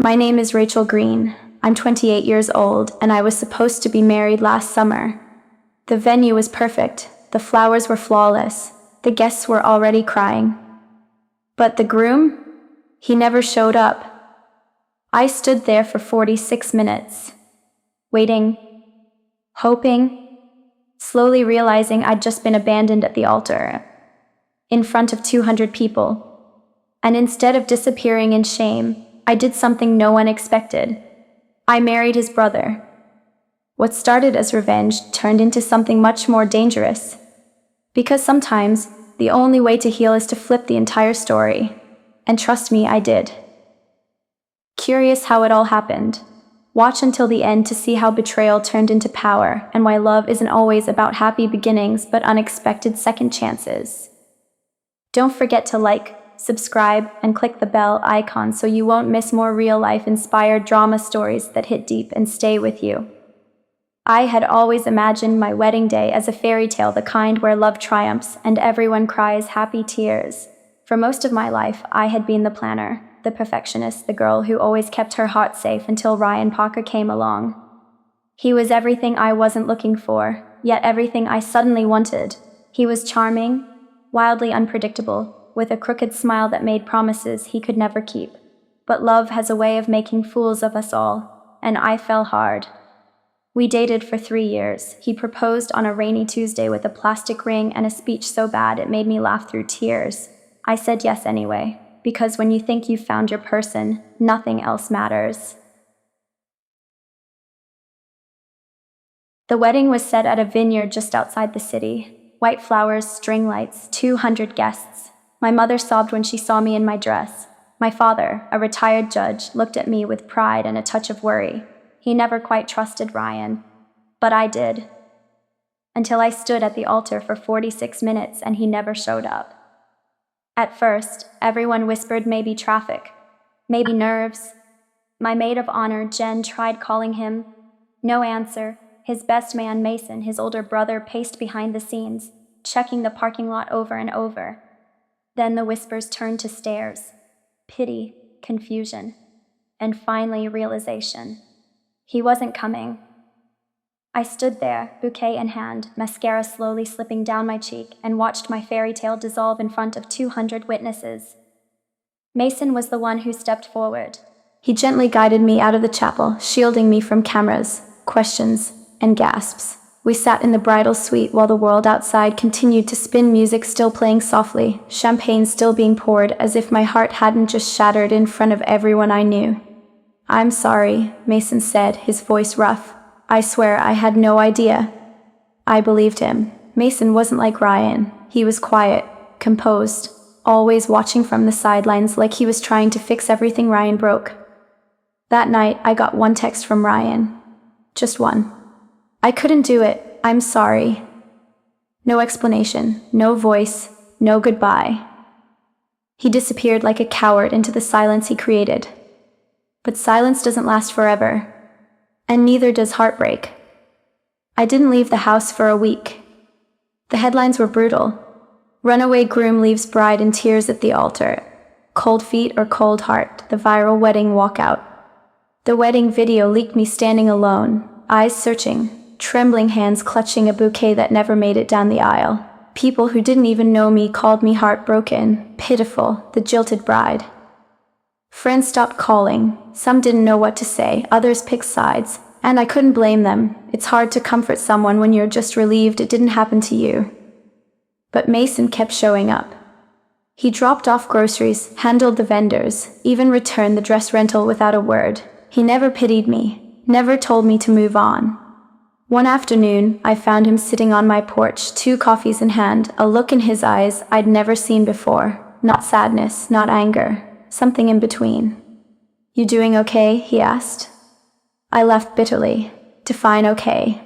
My name is Rachel Green. I'm 28 years old, and I was supposed to be married last summer. The venue was perfect. The flowers were flawless. The guests were already crying. But the groom? He never showed up. I stood there for 46 minutes, waiting, hoping, slowly realizing I'd just been abandoned at the altar, in front of 200 people. And instead of disappearing in shame, I did something no one expected. I married his brother. What started as revenge turned into something much more dangerous. Because sometimes, the only way to heal is to flip the entire story. And trust me, I did. Curious how it all happened? Watch until the end to see how betrayal turned into power and why love isn't always about happy beginnings but unexpected second chances. Don't forget to like, subscribe, and click the bell icon so you won't miss more real-life inspired drama stories that hit deep and stay with you. I had always imagined my wedding day as a fairy tale, the kind where love triumphs and everyone cries happy tears. For most of my life, I had been the planner, the perfectionist, the girl who always kept her heart safe until Ryan Parker came along. He was everything I wasn't looking for, yet everything I suddenly wanted. He was charming, wildly unpredictable, with a crooked smile that made promises he could never keep. But love has a way of making fools of us all, and I fell hard. We dated for 3 years. He proposed on a rainy Tuesday with a plastic ring and a speech so bad it made me laugh through tears. I said yes anyway, because when you think you've found your person, nothing else matters. The wedding was set at a vineyard just outside the city. White flowers, string lights, 200 guests. My mother sobbed when she saw me in my dress. My father, a retired judge, looked at me with pride and a touch of worry. He never quite trusted Ryan, but I did. Until I stood at the altar for 46 minutes and he never showed up. At first, everyone whispered maybe traffic, maybe nerves. My maid of honor, Jen, tried calling him. No answer. His best man, Mason, his older brother, paced behind the scenes, checking the parking lot over and over. Then the whispers turned to stares, pity, confusion, and finally realization. He wasn't coming. I stood there, bouquet in hand, mascara slowly slipping down my cheek, and watched my fairy tale dissolve in front of 200 witnesses. Mason was the one who stepped forward. He gently guided me out of the chapel, shielding me from cameras, questions, and gasps. We sat in the bridal suite while the world outside continued to spin, music still playing softly, champagne still being poured, as if my heart hadn't just shattered in front of everyone I knew. "I'm sorry," Mason said, his voice rough. "I swear I had no idea." I believed him. Mason wasn't like Ryan. He was quiet, composed, always watching from the sidelines like he was trying to fix everything Ryan broke. That night, I got one text from Ryan. Just one. "I couldn't do it. I'm sorry." No explanation, no voice, no goodbye. He disappeared like a coward into the silence he created. But silence doesn't last forever. And neither does heartbreak. I didn't leave the house for a week. The headlines were brutal. Runaway groom leaves bride in tears at the altar. Cold feet or cold heart, the viral wedding walkout. The wedding video leaked me standing alone, eyes searching, trembling hands clutching a bouquet that never made it down the aisle. People who didn't even know me called me heartbroken, pitiful, the jilted bride. Friends stopped calling. Some didn't know what to say, others picked sides, and I couldn't blame them. It's hard to comfort someone when you're just relieved it didn't happen to you. But Mason kept showing up. He dropped off groceries, handled the vendors, even returned the dress rental without a word. He never pitied me, never told me to move on. One afternoon, I found him sitting on my porch, 2 coffees in hand, a look in his eyes I'd never seen before. Not sadness, not anger, something in between. "You doing okay?" he asked. I laughed bitterly. Define okay.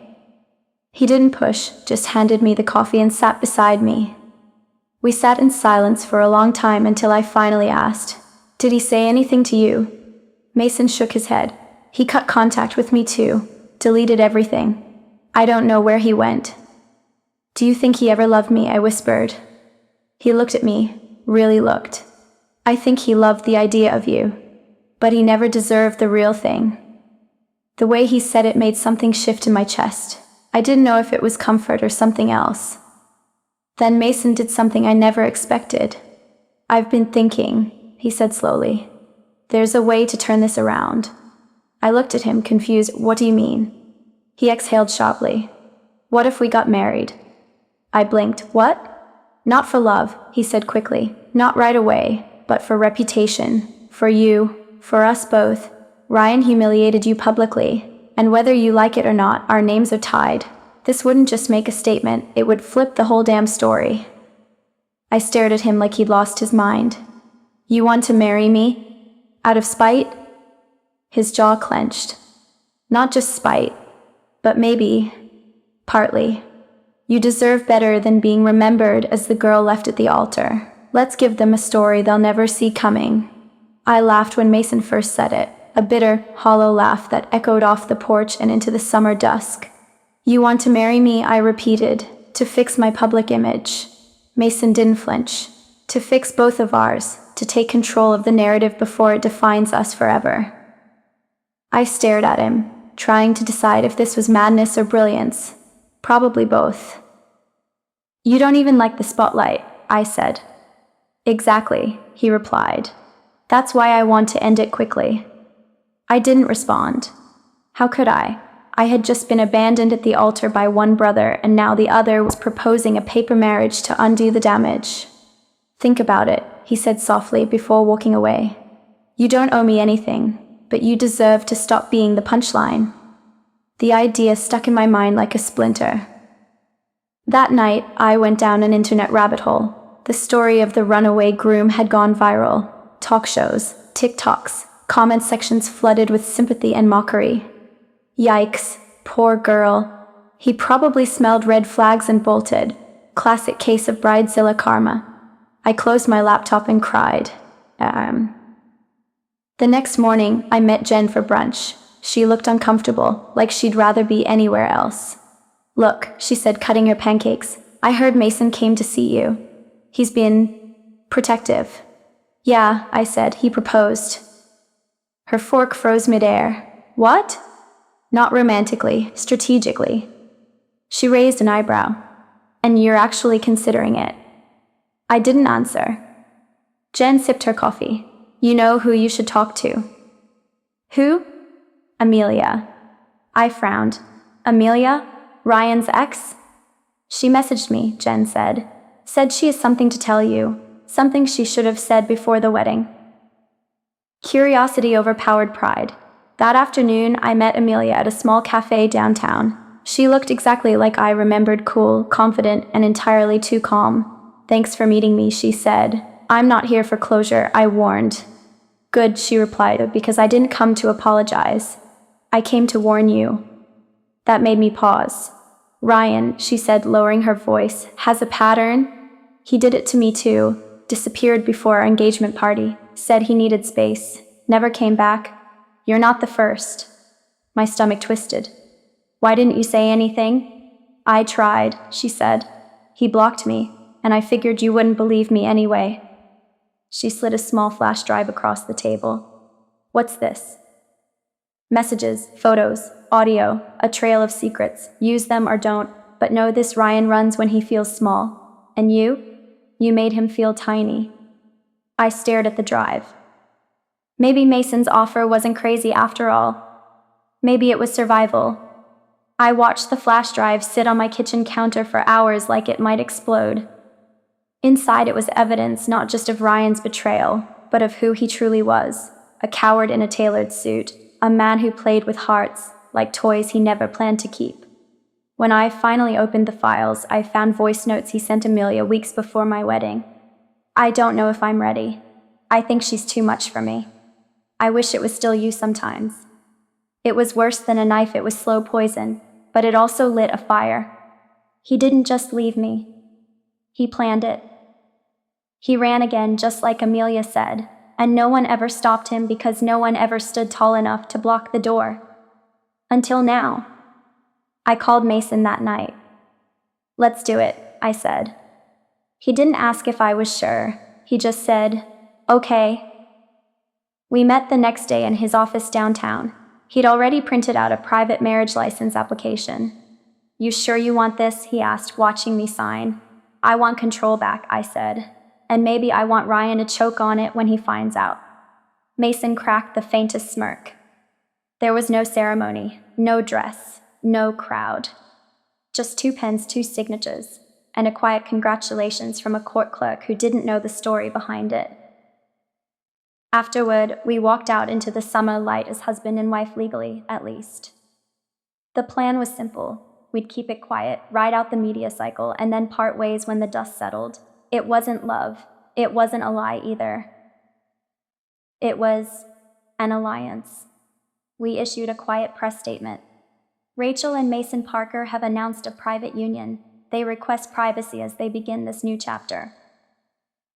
He didn't push, just handed me the coffee and sat beside me. We sat in silence for a long time until I finally asked, "Did he say anything to you?" Mason shook his head. He cut contact with me too, deleted everything. I don't know where he went. "Do you think he ever loved me?" I whispered. He looked at me, really looked. "I think he loved the idea of you." but he never deserved the real thing. The way he said it made something shift in my chest. I didn't know if it was comfort or something else. Then Mason did something I never expected. "I've been thinking," he said slowly. "There's a way to turn this around." I looked at him, confused. "What do you mean?" He exhaled sharply. "What if we got married?" I blinked. "What?" "Not for love," he said quickly. "Not right away, but for reputation. For you, for us both. Ryan humiliated you publicly, and whether you like it or not, our names are tied. This wouldn't just make a statement, it would flip the whole damn story." I stared at him like he'd lost his mind. "You want to marry me? Out of spite?" His jaw clenched. "Not just spite, but maybe, partly. You deserve better than being remembered as the girl left at the altar. Let's give them a story they'll never see coming." I laughed when Mason first said it, a bitter, hollow laugh that echoed off the porch and into the summer dusk. "You want to marry me," I repeated, "to fix my public image." Mason didn't flinch. "To fix both of ours, to take control of the narrative before it defines us forever." I stared at him, trying to decide if this was madness or brilliance. Probably both. "You don't even like the spotlight," I said. "Exactly," he replied. "That's why I want to end it quickly." I didn't respond. How could I? I had just been abandoned at the altar by one brother, and now the other was proposing a paper marriage to undo the damage. "Think about it," he said softly before walking away. "You don't owe me anything, but you deserve to stop being the punchline." The idea stuck in my mind like a splinter. That night, I went down an internet rabbit hole. The story of the runaway groom had gone viral. Talk shows, TikToks, comment sections flooded with sympathy and mockery. Yikes, poor girl. He probably smelled red flags and bolted. Classic case of bridezilla karma. I closed my laptop and cried. The next morning, I met Jen for brunch. She looked uncomfortable, like she'd rather be anywhere else. "Look," she said, cutting her pancakes. "I heard Mason came to see you. He's been protective." "Yeah," I said, "he proposed." Her fork froze midair. "What?" "Not romantically, strategically." She raised an eyebrow. "And you're actually considering it?" I didn't answer. Jen sipped her coffee. "You know who you should talk to." "Who?" "Amelia." I frowned. "Amelia? Ryan's ex?" "She messaged me," Jen said. "Said she has something to tell you. Something she should have said before the wedding." Curiosity overpowered pride. That afternoon, I met Amelia at a small cafe downtown. She looked exactly like I remembered, cool, confident, and entirely too calm. "Thanks for meeting me," she said. "I'm not here for closure," I warned. "Good," she replied, "because I didn't come to apologize. I came to warn you." That made me pause. "Ryan," she said, lowering her voice, "has a pattern. He did it to me too. Disappeared before our engagement party. Said he needed space. Never came back. You're not the first." My stomach twisted. "Why didn't you say anything?" "I tried," she said. "He blocked me, and I figured you wouldn't believe me anyway." She slid a small flash drive across the table. "What's this?" "Messages, photos, audio, a trail of secrets. Use them or don't, but know this: Ryan runs when he feels small. And you? You made him feel tiny." I stared at the drive. Maybe Mason's offer wasn't crazy after all. Maybe it was survival. I watched the flash drive sit on my kitchen counter for hours like it might explode. Inside it was evidence not just of Ryan's betrayal, but of who he truly was. A coward in a tailored suit. A man who played with hearts, like toys he never planned to keep. When I finally opened the files, I found voice notes he sent Amelia weeks before my wedding. "I don't know if I'm ready. I think she's too much for me. I wish it was still you sometimes." It was worse than a knife, it was slow poison, but it also lit a fire. He didn't just leave me. He planned it. He ran again, just like Amelia said, and no one ever stopped him because no one ever stood tall enough to block the door. Until now. I called Mason that night. "Let's do it," I said. He didn't ask if I was sure. He just said, "Okay." We met the next day in his office downtown. He'd already printed out a private marriage license application. "You sure you want this?" he asked, watching me sign. "I want control back," I said. "And maybe I want Ryan to choke on it when he finds out." Mason cracked the faintest smirk. There was no ceremony, no dress, no crowd. Just 2 pens, 2 signatures, and a quiet congratulations from a court clerk who didn't know the story behind it. Afterward, we walked out into the summer light as husband and wife legally, at least. The plan was simple. We'd keep it quiet, ride out the media cycle, and then part ways when the dust settled. It wasn't love. It wasn't a lie either. It was an alliance. We issued a quiet press statement. "Rachel and Mason Parker have announced a private union. They request privacy as they begin this new chapter."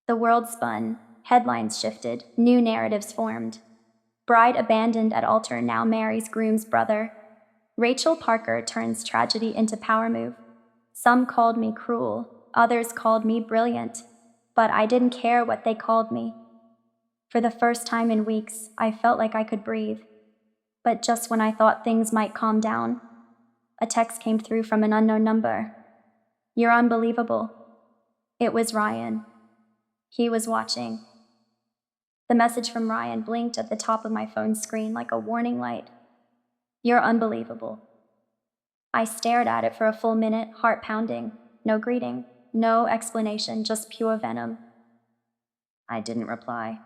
The world spun. Headlines shifted. New narratives formed. Bride abandoned at altar now marries groom's brother. Rachel Parker turns tragedy into power move. Some called me cruel. Others called me brilliant. But I didn't care what they called me. For the first time in weeks, I felt like I could breathe. But just when I thought things might calm down, a text came through from an unknown number. "You're unbelievable." It was Ryan. He was watching. The message from Ryan blinked at the top of my phone screen like a warning light. "You're unbelievable." I stared at it for a full minute, heart pounding. No greeting, no explanation, just pure venom. I didn't reply.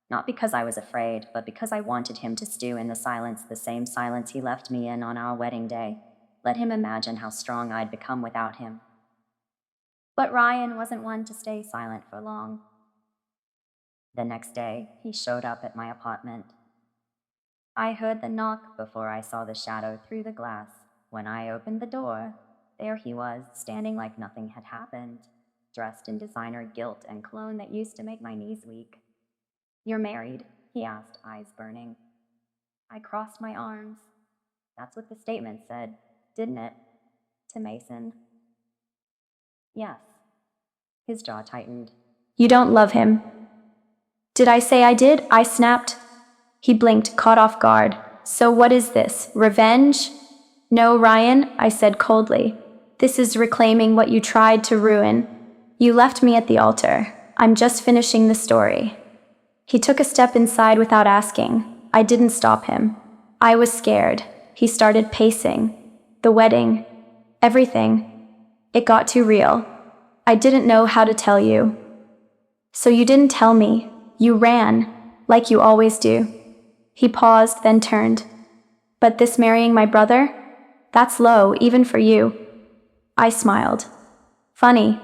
Not because I was afraid, but because I wanted him to stew in the silence, the same silence he left me in on our wedding day. Let him imagine how strong I'd become without him. But Ryan wasn't one to stay silent for long. The next day, he showed up at my apartment. I heard the knock before I saw the shadow through the glass. When I opened the door, there he was, standing like nothing had happened, dressed in designer gilt and cologne that used to make my knees weak. "You're married?" he asked, eyes burning. I crossed my arms. That's what the statement said, didn't it? To Mason. Yes. His jaw tightened. "You don't love him." "Did I say I did?" I snapped. He blinked, caught off guard. "So what is this? Revenge?" "No, Ryan," I said coldly. "This is reclaiming what you tried to ruin. You left me at the altar. I'm just finishing the story." He took a step inside without asking. I didn't stop him. I was scared. He started pacing. The wedding. Everything. It got too real. "I didn't know how to tell you." "So you didn't tell me. You ran, like you always do." He paused, then turned. "But this marrying my brother? That's low, even for you." I smiled. "Funny.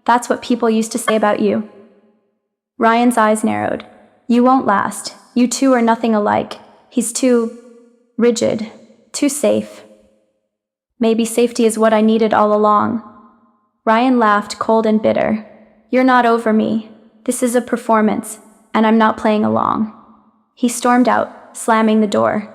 That's what people used to say about you." Ryan's eyes narrowed. "You won't last. You two are nothing alike. He's too rigid, too safe." "Maybe safety is what I needed all along." Ryan laughed, cold and bitter. "You're not over me. This is a performance, and I'm not playing along." He stormed out, slamming the door.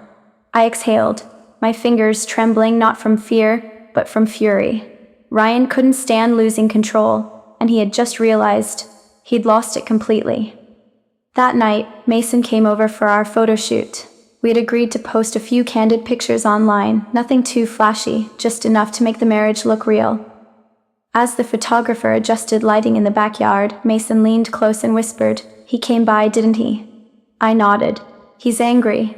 I exhaled, my fingers trembling not from fear, but from fury. Ryan couldn't stand losing control, and he had just realized he'd lost it completely. That night, Mason came over for our photo shoot. We had agreed to post a few candid pictures online, nothing too flashy, just enough to make the marriage look real. As the photographer adjusted lighting in the backyard, Mason leaned close and whispered, "He came by, didn't he?" I nodded. "He's angry."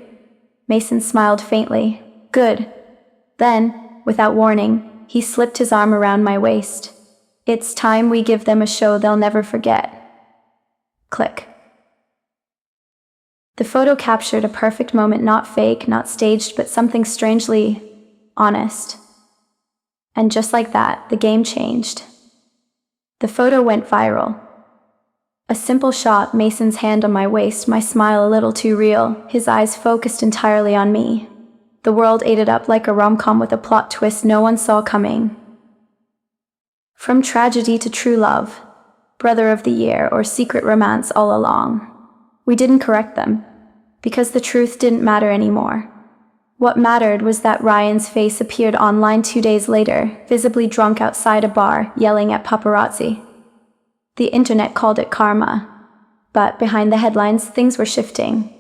Mason smiled faintly. "Good." Then, without warning, he slipped his arm around my waist. "It's time we give them a show they'll never forget." Click. The photo captured a perfect moment, not fake, not staged, but something strangely honest. And just like that, the game changed. The photo went viral. A simple shot, Mason's hand on my waist, my smile a little too real, his eyes focused entirely on me. The world ate it up like a rom-com with a plot twist no one saw coming. From tragedy to true love, brother of the year or secret romance all along. We didn't correct them, because the truth didn't matter anymore. What mattered was that Ryan's face appeared online 2 days later, visibly drunk outside a bar, yelling at paparazzi. The internet called it karma. But behind the headlines, things were shifting.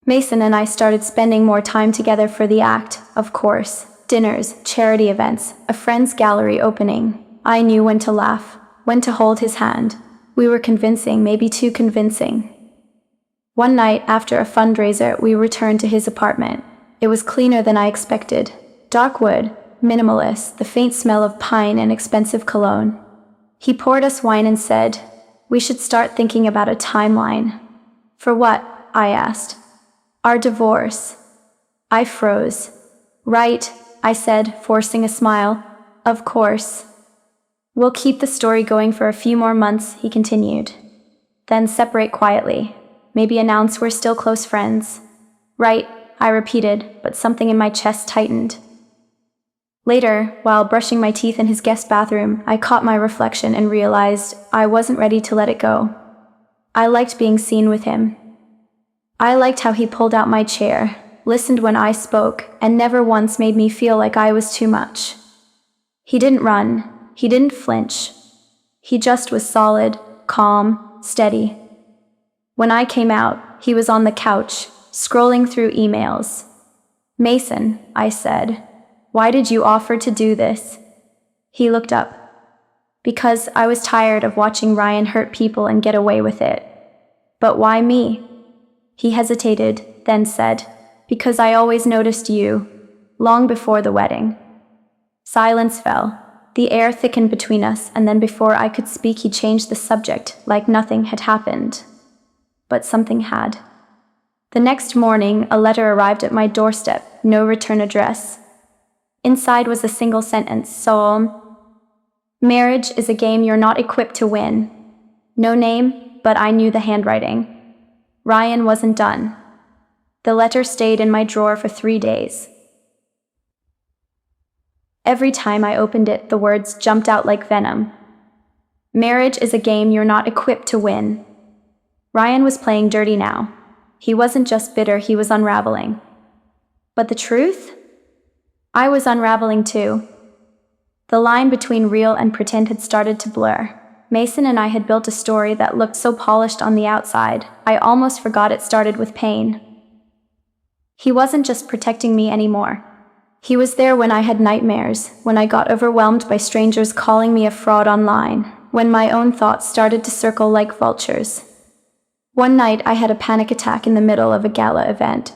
Mason and I started spending more time together for the act, of course. Dinners, charity events, a friend's gallery opening. I knew when to laugh, when to hold his hand. We were convincing, maybe too convincing. One night, after a fundraiser, we returned to his apartment. It was cleaner than I expected. Dark wood, minimalist, the faint smell of pine and expensive cologne. He poured us wine and said, "We should start thinking about a timeline." "For what?" I asked. "Our divorce." I froze. "Right," I said, forcing a smile. "Of course. We'll keep the story going for a few more months," he continued. "Then separate quietly. Maybe announce we're still close friends." "Right," I repeated, but something in my chest tightened. Later, while brushing my teeth in his guest bathroom, I caught my reflection and realized I wasn't ready to let it go. I liked being seen with him. I liked how he pulled out my chair, listened when I spoke, and never once made me feel like I was too much. He didn't run. He didn't flinch. He just was solid, calm, steady. When I came out, he was on the couch, scrolling through emails. "Mason," I said, "why did you offer to do this?" He looked up. "Because I was tired of watching Ryan hurt people and get away with it." "But why me?" He hesitated, then said, "Because I always noticed you, long before the wedding." Silence fell. The air thickened between us, and then before I could speak he changed the subject, like nothing had happened. But something had. The next morning, a letter arrived at my doorstep, no return address. Inside was a single sentence, "Marriage is a game you're not equipped to win." No name, but I knew the handwriting. Ryan wasn't done. The letter stayed in my drawer for 3 days. Every time I opened it, the words jumped out like venom. Marriage is a game you're not equipped to win. Ryan was playing dirty now. He wasn't just bitter, he was unraveling. But the truth? I was unraveling too. The line between real and pretend had started to blur. Mason and I had built a story that looked so polished on the outside, I almost forgot it started with pain. He wasn't just protecting me anymore. He was there when I had nightmares, when I got overwhelmed by strangers calling me a fraud online, when my own thoughts started to circle like vultures. One night I had a panic attack in the middle of a gala event.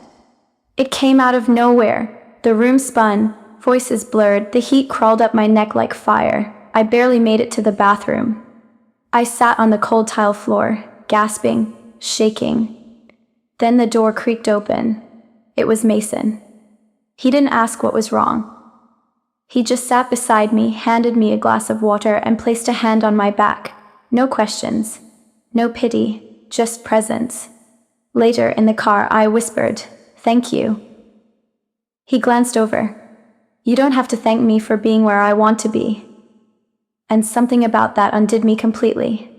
It came out of nowhere. The room spun, voices blurred, the heat crawled up my neck like fire. I barely made it to the bathroom. I sat on the cold tile floor, gasping, shaking. Then the door creaked open. It was Mason. He didn't ask what was wrong. He just sat beside me, handed me a glass of water, and placed a hand on my back. No questions, no pity, just presence. Later, in the car, I whispered, "Thank you." He glanced over. "You don't have to thank me for being where I want to be." And something about that undid me completely.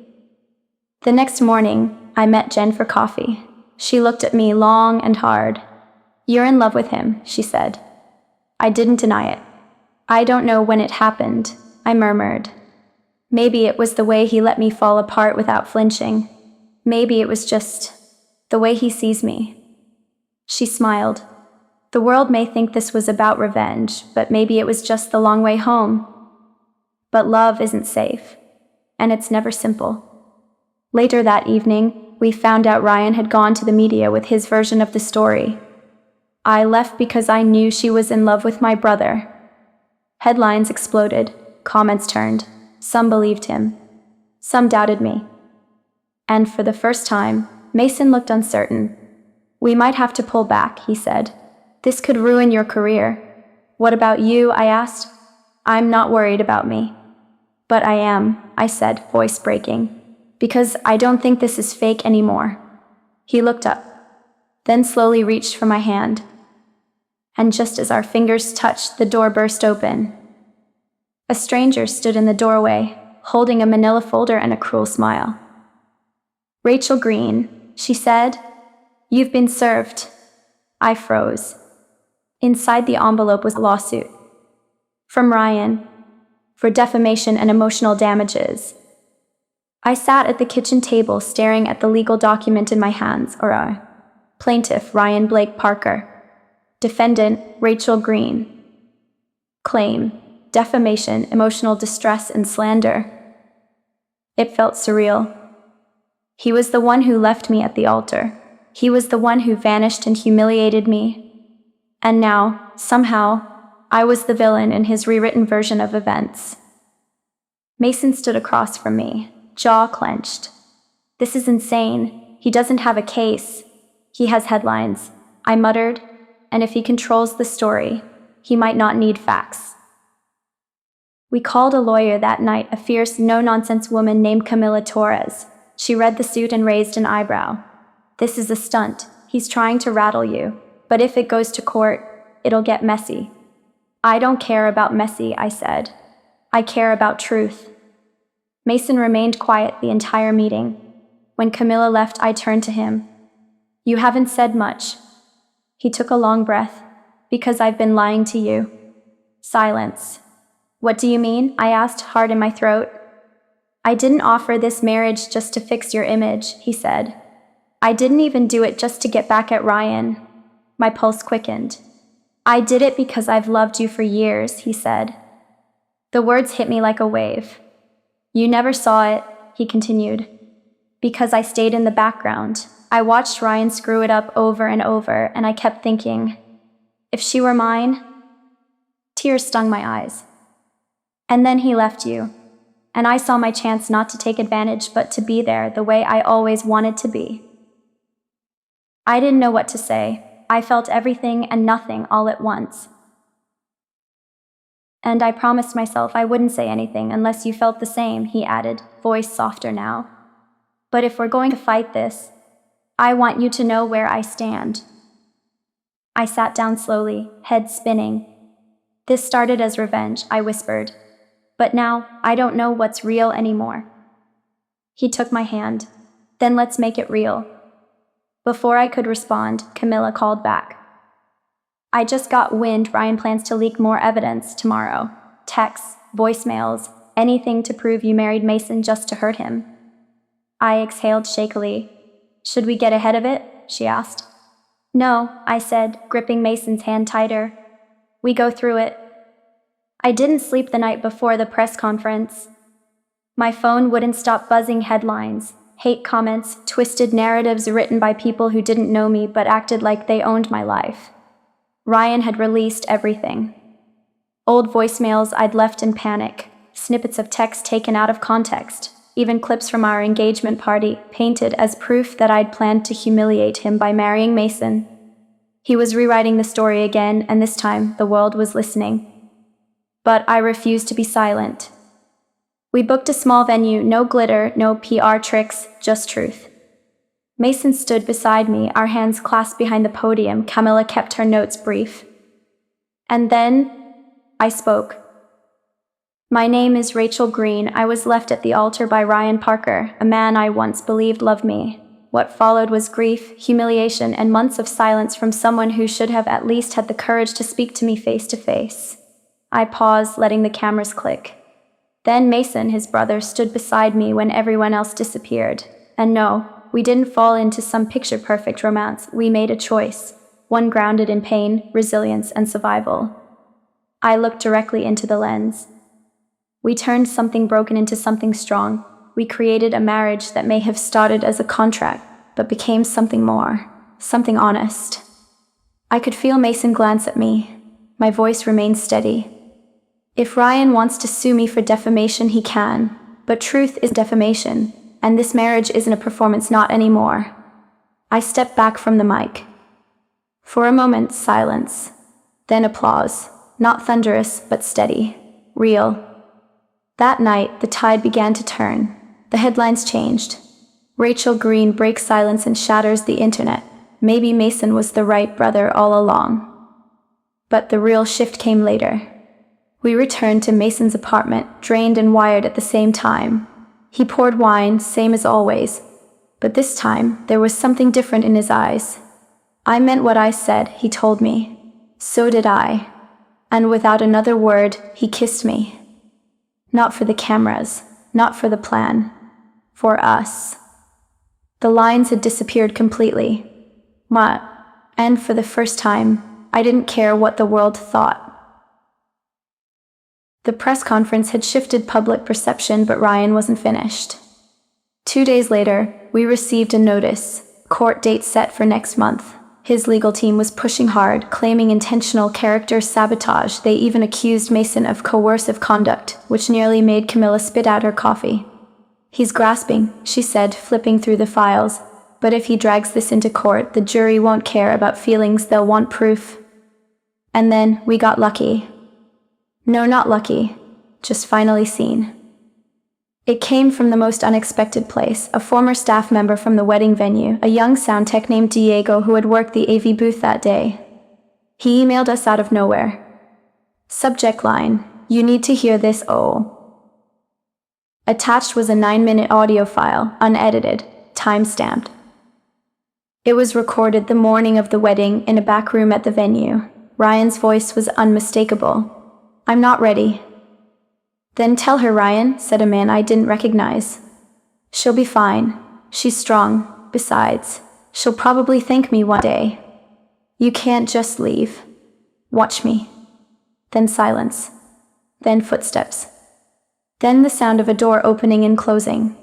The next morning, I met Jen for coffee. She looked at me long and hard. "You're in love with him," she said. I didn't deny it. "I don't know when it happened," I murmured. Maybe it was the way he let me fall apart without flinching. Maybe it was just the way he sees me. She smiled. "The world may think this was about revenge, but maybe it was just the long way home." But love isn't safe. And it's never simple. Later that evening, we found out Ryan had gone to the media with his version of the story. I left because I knew she was in love with my brother. Headlines exploded, comments turned. Some believed him. Some doubted me. And for the first time, Mason looked uncertain. "We might have to pull back," he said. "This could ruin your career." "What about you?" I asked. "I'm not worried about me." "But I am," I said, voice breaking. "Because I don't think this is fake anymore." He looked up, then slowly reached for my hand. And just as our fingers touched, the door burst open. A stranger stood in the doorway, holding a manila folder and a cruel smile. "Rachel Green," she said. "You've been served." I froze. Inside the envelope was a lawsuit. From Ryan. For defamation and emotional damages. I sat at the kitchen table staring at the legal document in my hands, Plaintiff Ryan Blake Parker. Defendant Rachel Green. Claim: defamation, emotional distress, and slander. It felt surreal. He was the one who left me at the altar. He was the one who vanished and humiliated me. And now, somehow, I was the villain in his rewritten version of events. Mason stood across from me, jaw clenched. This is insane. He doesn't have a case. He has headlines, I muttered, and if he controls the story, he might not need facts. We called a lawyer that night, a fierce, no-nonsense woman named Camila Torres. She read the suit and raised an eyebrow. This is a stunt. He's trying to rattle you. But if it goes to court, it'll get messy. I don't care about messy, I said. I care about truth. Mason remained quiet the entire meeting. When Camila left, I turned to him. You haven't said much. He took a long breath. Because I've been lying to you. Silence. What do you mean? I asked, hard in my throat. I didn't offer this marriage just to fix your image, he said. I didn't even do it just to get back at Ryan. My pulse quickened. I did it because I've loved you for years, he said. The words hit me like a wave. You never saw it, he continued. Because I stayed in the background. I watched Ryan screw it up over and over, and I kept thinking, if she were mine? Tears stung my eyes. And then he left you. And I saw my chance not to take advantage but to be there the way I always wanted to be. I didn't know what to say. I felt everything and nothing all at once. And I promised myself I wouldn't say anything unless you felt the same, he added, voice softer now. But if we're going to fight this, I want you to know where I stand. I sat down slowly, head spinning. This started as revenge, I whispered. But now, I don't know what's real anymore. He took my hand. Then let's make it real. Before I could respond, Camila called back. I just got wind Ryan plans to leak more evidence tomorrow. Texts, voicemails, anything to prove you married Mason just to hurt him. I exhaled shakily. Should we get ahead of it? She asked. No, I said, gripping Mason's hand tighter. We go through it. I didn't sleep the night before the press conference. My phone wouldn't stop buzzing headlines, hate comments, twisted narratives written by people who didn't know me but acted like they owned my life. Ryan had released everything. Old voicemails I'd left in panic, snippets of text taken out of context, even clips from our engagement party painted as proof that I'd planned to humiliate him by marrying Mason. He was rewriting the story again, and this time the world was listening. But I refused to be silent. We booked a small venue, no glitter, no PR tricks, just truth. Mason stood beside me, our hands clasped behind the podium. Camila kept her notes brief. And then I spoke. My name is Rachel Green. I was left at the altar by Ryan Parker, a man I once believed loved me. What followed was grief, humiliation, and months of silence from someone who should have at least had the courage to speak to me face to face. I paused, letting the cameras click. Then Mason, his brother, stood beside me when everyone else disappeared. And no, we didn't fall into some picture-perfect romance. We made a choice, one grounded in pain, resilience, and survival. I looked directly into the lens. We turned something broken into something strong. We created a marriage that may have started as a contract, but became something more, something honest. I could feel Mason glance at me. My voice remained steady. If Ryan wants to sue me for defamation, he can, but truth is defamation, and this marriage isn't a performance, not anymore. I stepped back from the mic. For a moment, silence, then applause, not thunderous, but steady, real. That night, the tide began to turn. The headlines changed. Rachel Green breaks silence and shatters the internet. Maybe Mason was the right brother all along. But the real shift came later. We returned to Mason's apartment, drained and wired at the same time. He poured wine, same as always. But this time, there was something different in his eyes. I meant what I said, he told me. So did I. And without another word, he kissed me. Not for the cameras, not for the plan. For us. The lines had disappeared completely. Ma, and for the first time, I didn't care what the world thought. The press conference had shifted public perception, but Ryan wasn't finished. 2 days later, we received a notice, court date set for next month. His legal team was pushing hard, claiming intentional character sabotage. They even accused Mason of coercive conduct, which nearly made Camilla spit out her coffee. He's grasping, she said, flipping through the files. But if he drags this into court, the jury won't care about feelings, they'll want proof. And then we got lucky. No, not lucky, just finally seen. It came from the most unexpected place, a former staff member from the wedding venue, a young sound tech named Diego who had worked the AV booth that day. He emailed us out of nowhere. Subject line, "You need to hear this, oh." Attached was a 9-minute audio file, unedited, time-stamped. It was recorded the morning of the wedding in a back room at the venue. Ryan's voice was unmistakable. "I'm not ready." "Then tell her, Ryan," said a man I didn't recognize. "She'll be fine. She's strong. Besides, she'll probably thank me one day. You can't just leave. Watch me." Then silence. Then footsteps. Then the sound of a door opening and closing.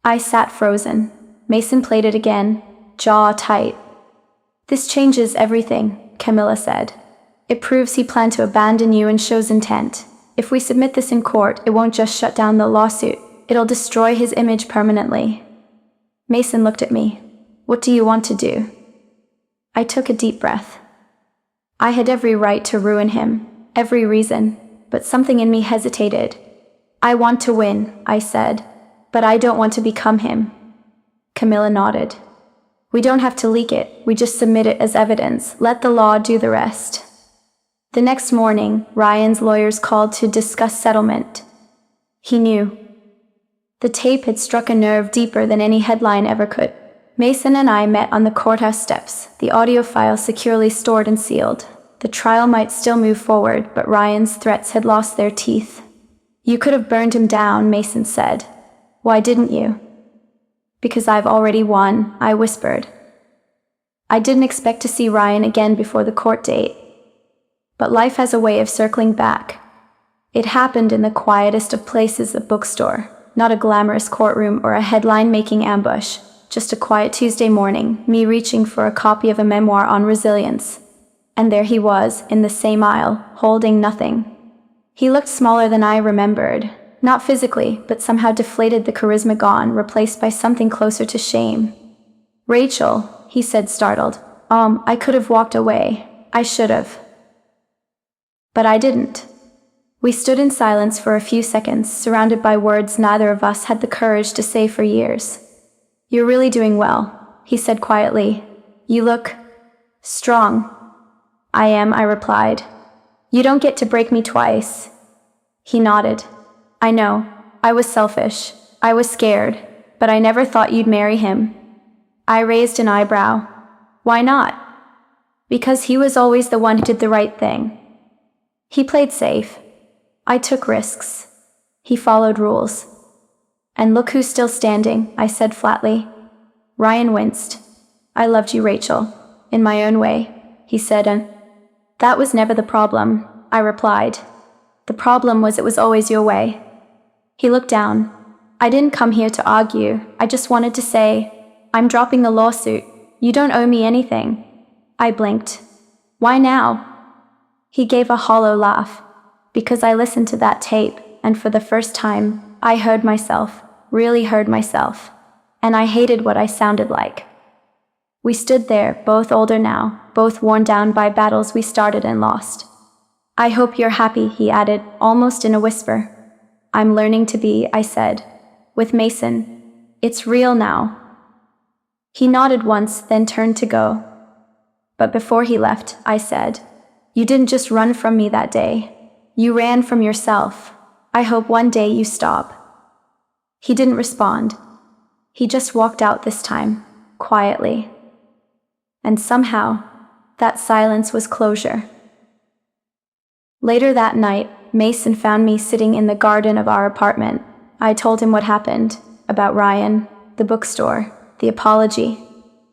I sat frozen. Mason played it again, jaw tight. "This changes everything," Camilla said. "It proves he planned to abandon you and shows intent. If we submit this in court, it won't just shut down the lawsuit, it'll destroy his image permanently." Mason looked at me. "What do you want to do?" I took a deep breath. I had every right to ruin him, every reason, but something in me hesitated. "I want to win," I said, "but I don't want to become him." Camilla nodded. "We don't have to leak it, we just submit it as evidence, let the law do the rest." The next morning, Ryan's lawyers called to discuss settlement. He knew. The tape had struck a nerve deeper than any headline ever could. Mason and I met on the courthouse steps, the audio file securely stored and sealed. The trial might still move forward, but Ryan's threats had lost their teeth. "You could have burned him down," Mason said. "Why didn't you?" "Because I've already won," I whispered. I didn't expect to see Ryan again before the court date. But life has a way of circling back. It happened in the quietest of places, a bookstore, not a glamorous courtroom or a headline-making ambush, just a quiet Tuesday morning, me reaching for a copy of a memoir on resilience. And there he was, in the same aisle, holding nothing. He looked smaller than I remembered, not physically, but somehow deflated, the charisma gone, replaced by something closer to shame. "Rachel," he said, startled. I could have walked away. I should have. But I didn't. We stood in silence for a few seconds, surrounded by words neither of us had the courage to say for years. "You're really doing well," he said quietly. "You look strong." "I am," I replied. "You don't get to break me twice." He nodded. "I know. I was selfish. I was scared. But I never thought you'd marry him." I raised an eyebrow. "Why not?" "Because he was always the one who did the right thing. He played safe. I took risks. He followed rules. And look who's still standing," I said flatly. Ryan winced. "I loved you, Rachel. In my own way," he said, and "that was never the problem," I replied. "The problem was it was always your way." He looked down. "I didn't come here to argue. I just wanted to say, I'm dropping the lawsuit. You don't owe me anything." I blinked. "Why now?" He gave a hollow laugh. "Because I listened to that tape, and for the first time, I heard myself, really heard myself. And I hated what I sounded like." We stood there, both older now, both worn down by battles we started and lost. "I hope you're happy," he added, almost in a whisper. "I'm learning to be," I said. "With Mason. It's real now." He nodded once, then turned to go. But before he left, I said, "You didn't just run from me that day. You ran from yourself. I hope one day you stop." He didn't respond. He just walked out this time, quietly. And somehow, that silence was closure. Later that night, Mason found me sitting in the garden of our apartment. I told him what happened, about Ryan, the bookstore, the apology.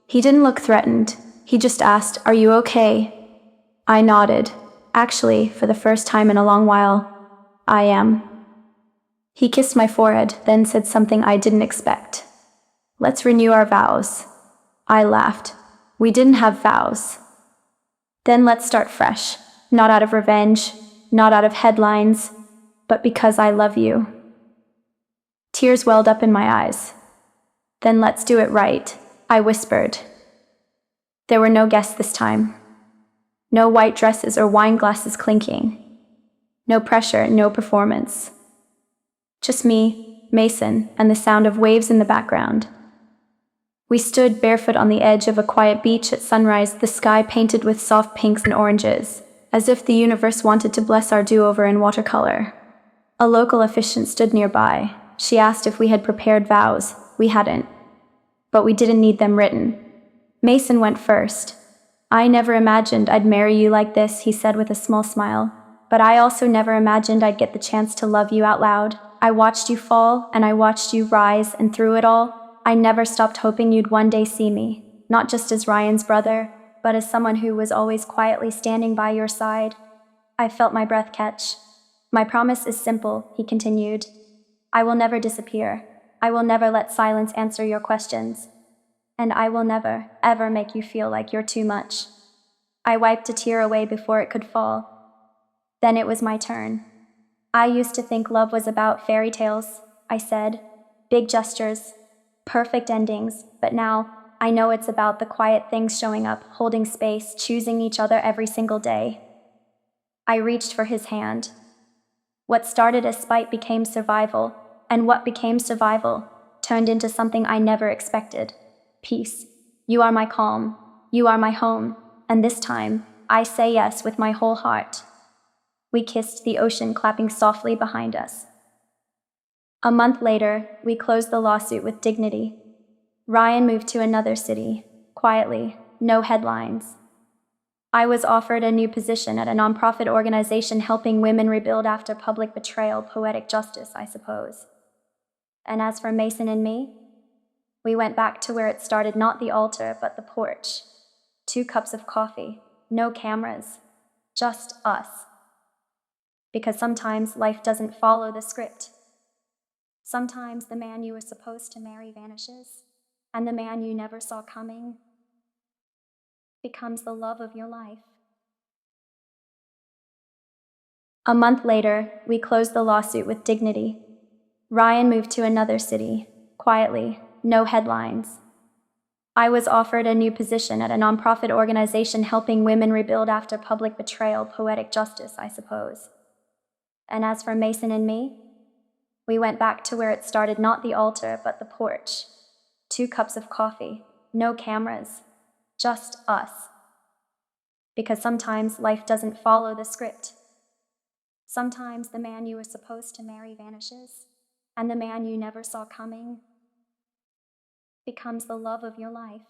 He didn't look threatened. He just asked, "Are you okay?" I nodded. Actually, for the first time in a long while, I am. He kissed my forehead, then said something I didn't expect. "Let's renew our vows." I laughed. "We didn't have vows." "Then let's start fresh. Not out of revenge, not out of headlines, but because I love you." Tears welled up in my eyes. "Then let's do it right," I whispered. There were no guests this time. No white dresses or wine glasses clinking. No pressure, no performance. Just me, Mason, and the sound of waves in the background. We stood barefoot on the edge of a quiet beach at sunrise, the sky painted with soft pinks and oranges, as if the universe wanted to bless our do-over in watercolor. A local officiant stood nearby. She asked if we had prepared vows. We hadn't. But we didn't need them written. Mason went first. "I never imagined I'd marry you like this," he said with a small smile. "But I also never imagined I'd get the chance to love you out loud. I watched you fall, and I watched you rise, and through it all, I never stopped hoping you'd one day see me, not just as Ryan's brother, but as someone who was always quietly standing by your side." I felt my breath catch. "My promise is simple," he continued. "I will never disappear. I will never let silence answer your questions. And I will never, ever make you feel like you're too much." I wiped a tear away before it could fall. Then it was my turn. "I used to think love was about fairy tales," I said. "Big gestures, perfect endings, but now I know it's about the quiet things showing up, holding space, choosing each other every single day." I reached for his hand. What started as spite became survival, and what became survival turned into something I never expected. Peace. You are my calm. You are my home. And this time, I say yes with my whole heart. We kissed, the ocean clapping softly behind us. A month later, we closed the lawsuit with dignity. Ryan moved to another city, quietly, no headlines. I was offered a new position at a nonprofit organization helping women rebuild after public betrayal, poetic justice, I suppose. And as for Mason and me, we went back to where it started, not the altar, but the porch. 2 cups of coffee, no cameras, just us. Because sometimes life doesn't follow the script. Sometimes the man you were supposed to marry vanishes, and the man you never saw coming becomes the love of your life. A month later, we closed the lawsuit with dignity. Ryan moved to another city, quietly, no headlines. I was offered a new position at a nonprofit organization helping women rebuild after public betrayal, poetic justice, I suppose. And as for Mason and me, we went back to where it started, not the altar, but the porch. 2 cups of coffee, no cameras, just us. Because sometimes life doesn't follow the script. Sometimes the man you were supposed to marry vanishes, and the man you never saw coming becomes the love of your life.